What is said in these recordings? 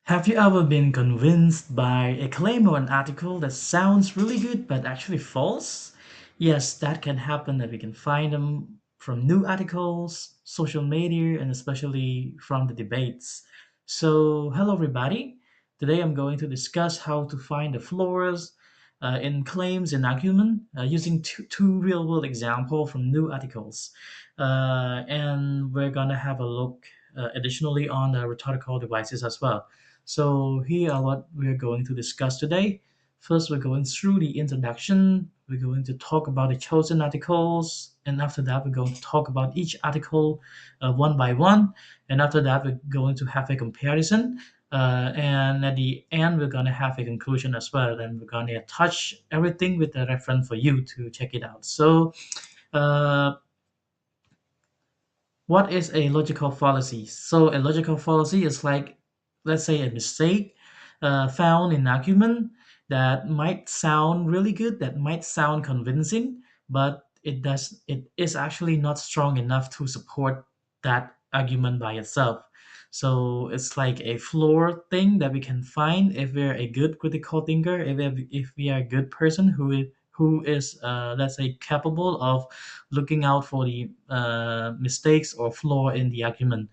Have you ever been convinced by a claim or an article that sounds really good but actually false? Yes, that can happen, that we can find them from new articles, social media, and especially from the debates. So, hello everybody. Today I'm going to discuss how to find the flaws in claims and argument using two real world examples from new articles. And we're going to have a look additionally on the rhetorical devices as well. So here are what we're going to discuss today. First, we're going through the introduction. We're going to talk about the chosen articles, and after that, we're going to talk about each article one by one. And after that, we're going to have a comparison. And at the end, we're going to have a conclusion as well. And we're going to touch everything with a reference for you to check it out. So, uh, what is a logical fallacy? So a logical fallacy is like, let's say, a mistake found in an argument that might sound really good, that might sound convincing, but it is actually not strong enough to support that argument by itself. So it's like a flawed thing that we can find if we're a good critical thinker, if we are a good person who is let's say capable of looking out for the mistakes or flaw in the argument.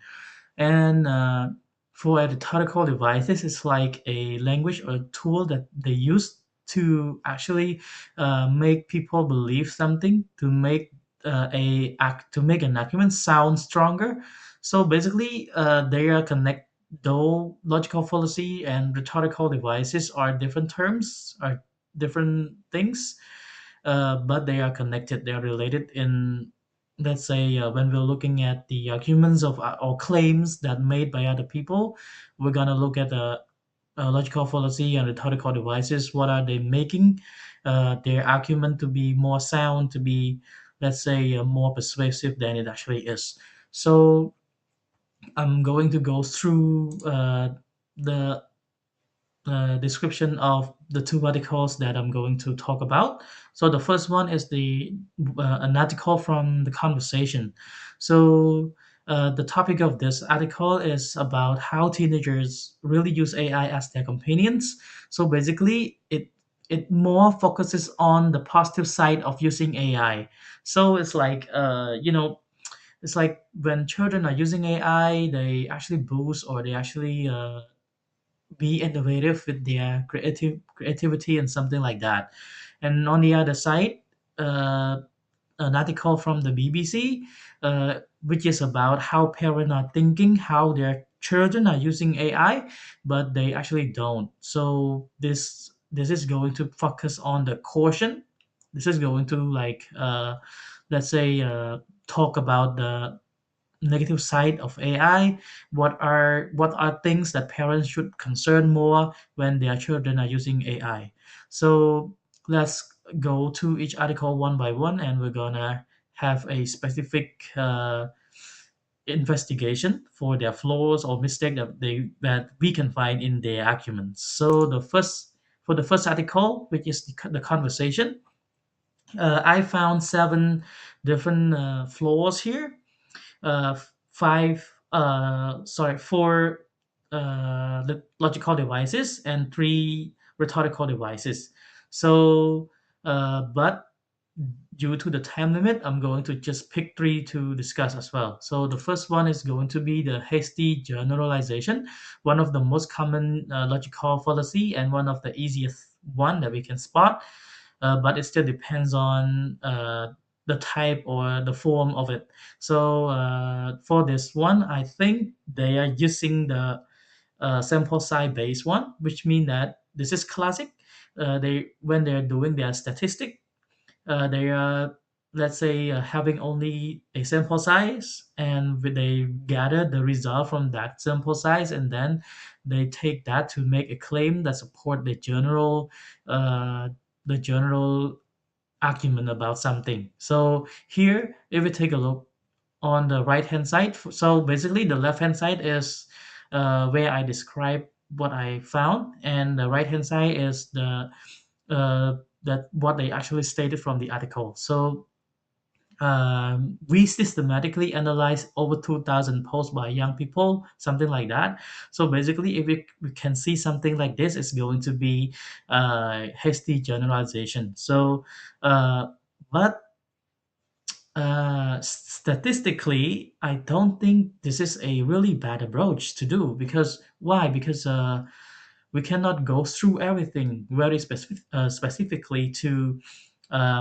And for a rhetorical devices, it's like a language or tool that they use to actually make people believe something, to make to make an argument sound stronger. So basically, they are connect. Though logical fallacy and rhetorical devices are different terms, are different things, but they are connected. They are related in, let's say, when we're looking at the arguments of or claims that made by other people, we're gonna look at the logical fallacy and rhetorical devices. What are they making their argument to be more sound, to be, let's say, more persuasive than it actually is. So I'm going to go through the description of the two articles that I'm going to talk about. So the first one is the an article from the conversation. So the topic of this article is about how teenagers really use AI as their companions. So basically, it more focuses on the positive side of using AI. So it's like it's like when children are using AI, they actually boost or they actually be innovative with their creativity and something like that. And on the other side, uh, an article from the BBC, which is about how parents are thinking how their children are using AI, but they actually don't. So this is going to focus on the caution. This is going to like let's say talk about the negative side of AI. What are things that parents should concern more when their children are using AI? So let's go to each article one by one, and we're gonna have a specific investigation for their flaws or mistake that we can find in their arguments. So the first article, which is the conversation, I found seven different flaws here, four logical devices and three rhetorical devices. So, but due to the time limit, I'm going to just pick three to discuss as well. So the first one is going to be the hasty generalization, one of the most common logical fallacy and one of the easiest one that we can spot, but it still depends on the type or the form of it. So for this one, I think they are using the sample size based one, which means that this is classic. They when they're doing their statistic, they are, let's say, having only a sample size, and they gather the result from that sample size, and then they take that to make a claim that support uh, the general argument about something. So here, if we take a look on the right hand side, so basically the left hand side is where I describe what I found, and the right hand side is uh, that what they actually stated from the article. So we systematically analyze over 2,000 posts by young people, something like that. So basically, if we can see something like this, it's going to be hasty generalization. So, uh, but statistically, I don't think this is a really bad approach to do. Because why? Because we cannot go through everything very specifically to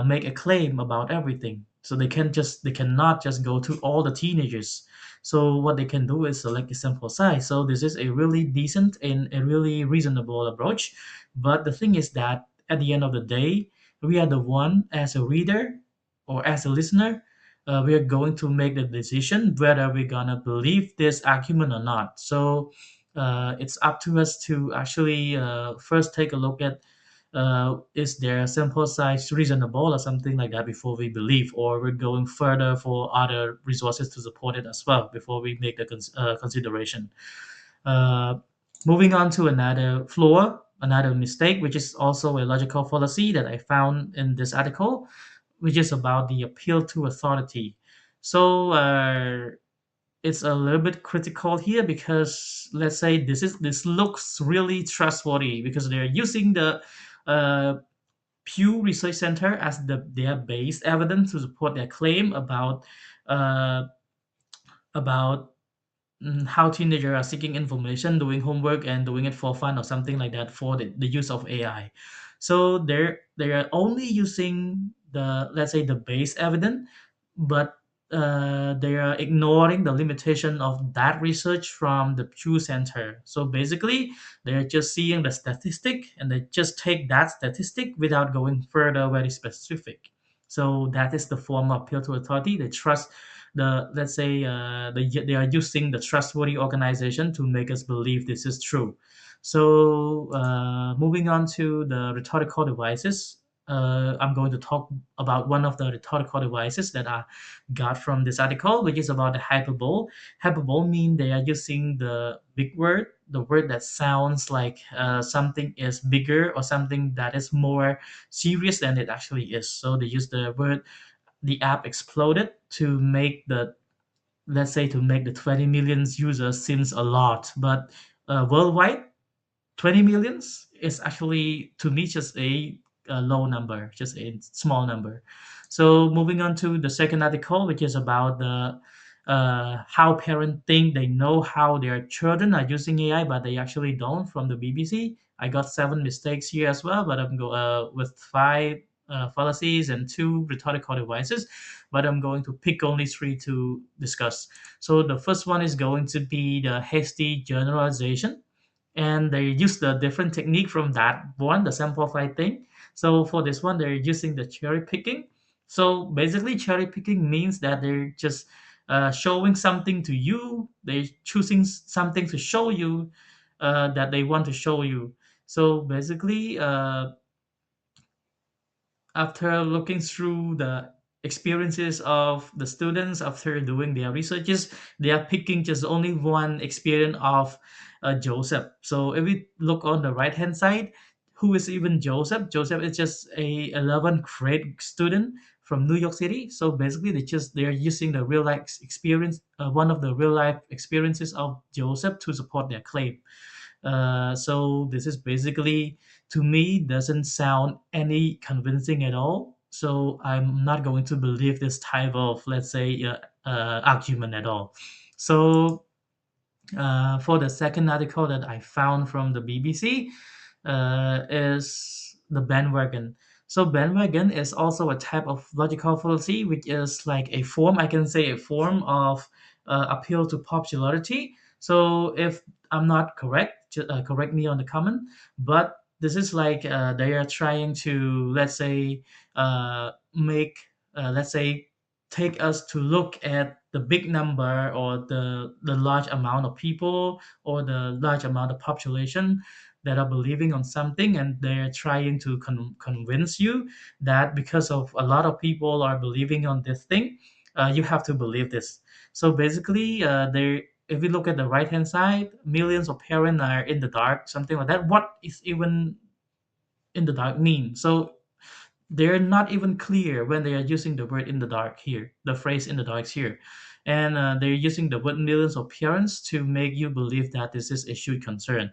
make a claim about everything. So they cannot just go to all the teenagers. So what they can do is select a sample size. So this is a really decent and a really reasonable approach. But the thing is that at the end of the day, we are the one as a reader or as a listener. We are going to make the decision whether we're gonna believe this argument or not. So it's up to us to actually first take a look at is their sample size reasonable or something like that before we believe, or we're going further for other resources to support it as well before we make the consideration. Uh, Moving on to another flaw, another mistake, which is also a logical fallacy that I found in this article, which is about the appeal to authority. So it's a little bit critical here because let's say this looks really trustworthy because they're using the uh, Pew Research Center as their base evidence to support their claim uh, about how teenagers are seeking information, doing homework, and doing it for fun or something like that for the use of AI. So they are only using the, let's say, the base evidence, but they are ignoring the limitation of that research from the Pew Center. So basically, they're just seeing the statistic and they just take that statistic without going further, very specific. So that is the form of appeal to authority. They trust the, let's say, they are using the trustworthy organization to make us believe this is true. So moving on to the rhetorical devices, I'm going to talk about one of the rhetorical devices that I got from this article, which is about the hyperbole. Hyperbole mean they are using the big word, the word that sounds like something is bigger or something that is more serious than it actually is. So they use the word the app exploded to make the, let's say, to make the 20 million users seems a lot, but worldwide 20 millions is actually to me just a low number, just a small number. So moving on to the second article, which is about the how parents think they know how their children are using AI, but they actually don't, from the BBC. I got seven mistakes here as well, but I'm go with five fallacies and two rhetorical devices, but I'm going to pick only three to discuss. So the first one is going to be the hasty generalization, and they use the different technique from that one, the simplified thing. So for this one, they're using the cherry picking. So basically, cherry picking means that they're just showing something to you. They're choosing something to show you that they want to show you. So basically, after looking through the experiences of the students after doing their researches, they are picking just only one experience of Joseph. So if we look on the right hand side, who is even Joseph? Joseph is just a 11th grade student from New York City. So basically, they're using the real life experience, one of the real life experiences of Joseph to support their claim. So this is basically, to me, doesn't sound any convincing at all. So I'm not going to believe this type of, let's say, argument at all. So for the second article that I found from the BBC, is the bandwagon. So bandwagon is also a type of logical fallacy, which is like a form, I can say, a form of appeal to popularity. So if I'm not correct, correct me on the comment. But this is like they are trying to, let's say, make, let's say, take us to look at the big number or the large amount of people or the large amount of population that are believing on something, and they're trying to convince you that because of a lot of people are believing on this thing, you have to believe this. So basically, they, if we look at the right hand side, millions of parents are in the dark, something like that. What is even in the dark mean? So they're not even clear when they are using the word in the dark here, the phrase in the dark here. And they're using the word millions of parents to make you believe that this is a huge concern.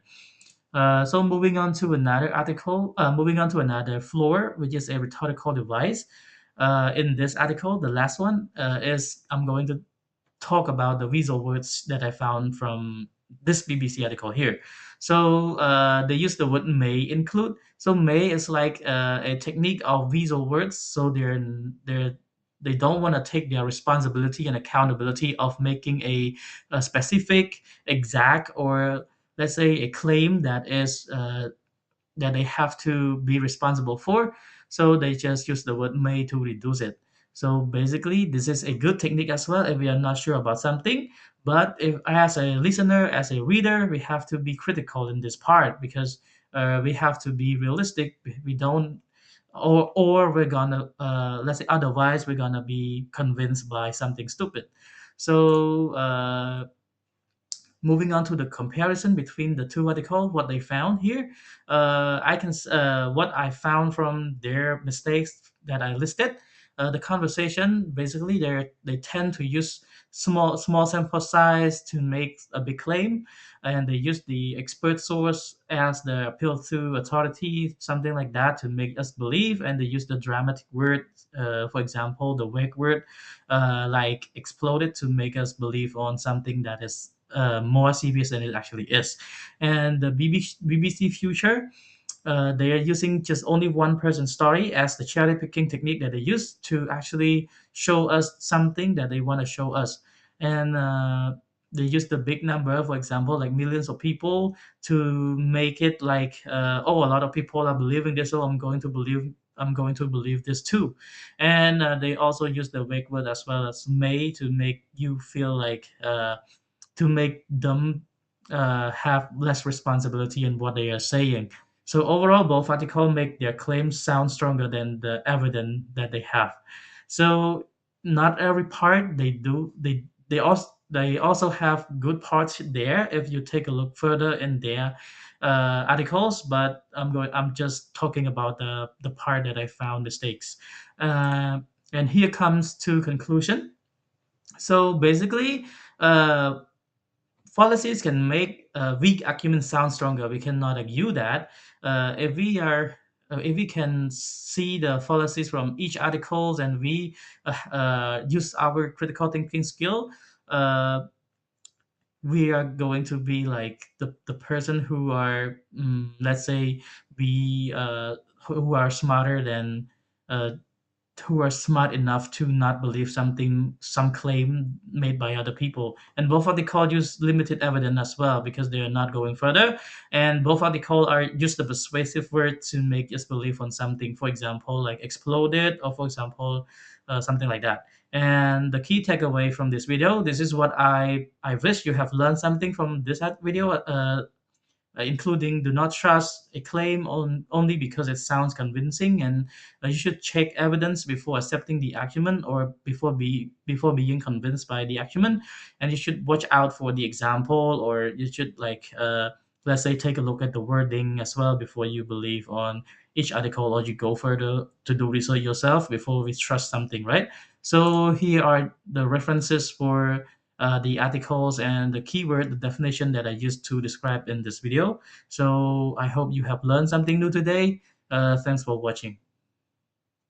So moving on to another article, moving on to another floor, which is a rhetorical device. In this article, the last one is I'm going to talk about the visual words that I found from this BBC article here. So they use the word may include. So may is like a technique of visual words. So they don't want to take their responsibility and accountability of making a specific, exact, or let's say a claim that they have to be responsible for. So they just use the word may to reduce it. So basically, this is a good technique as well if we are not sure about something. But if as a listener, as a reader, we have to be critical in this part because we have to be realistic. We don't, or we're gonna let's say otherwise we're gonna be convinced by something stupid. So moving on to the comparison between the two articles, what they found here, what I found from their mistakes that I listed. The conversation basically they tend to use small sample size to make a big claim, and they use the expert source as the appeal to authority, something like that, to make us believe, and they use the dramatic word, for example, the wake word, like exploded, to make us believe on something that is more serious than it actually is. And the BBC Future, they are using just only one person story as the cherry picking technique that they use to actually show us something that they want to show us. And they use the big number, for example, like millions of people, to make it like, oh, a lot of people are believing this, so I'm going to believe this too. And they also use the wake word as well as may to make you feel like to make them have less responsibility in what they are saying. So overall, both articles make their claims sound stronger than the evidence that they have. So not every part they do they also have good parts there if you take a look further in their articles. But I'm just talking about the part that I found mistakes. Uh, and here comes to conclusion. So basically, uh, fallacies can make weak arguments sound stronger. We cannot argue that. If we can see the fallacies from each articles and we use our critical thinking skill, uh, we are going to be like the person who are, let's say, we who are smarter than uh, who are smart enough to not believe some claim made by other people. And both articles use limited evidence as well because they are not going further. And both articles are use the persuasive word to make us believe on something. For example, like exploded, or for example, something like that. And the key takeaway from this video, this is what I wish you have learned something from this video. Including do not trust a claim only because it sounds convincing, and you should check evidence before accepting the argument or before being convinced by the argument. And you should watch out for the example, or you should like let's say take a look at the wording as well before you believe on each article, or you go further to do research yourself before we trust something, right? So here are the references for the articles and the keyword, the definition that I used to describe in this video. So I hope you have learned something new today. Thanks for watching.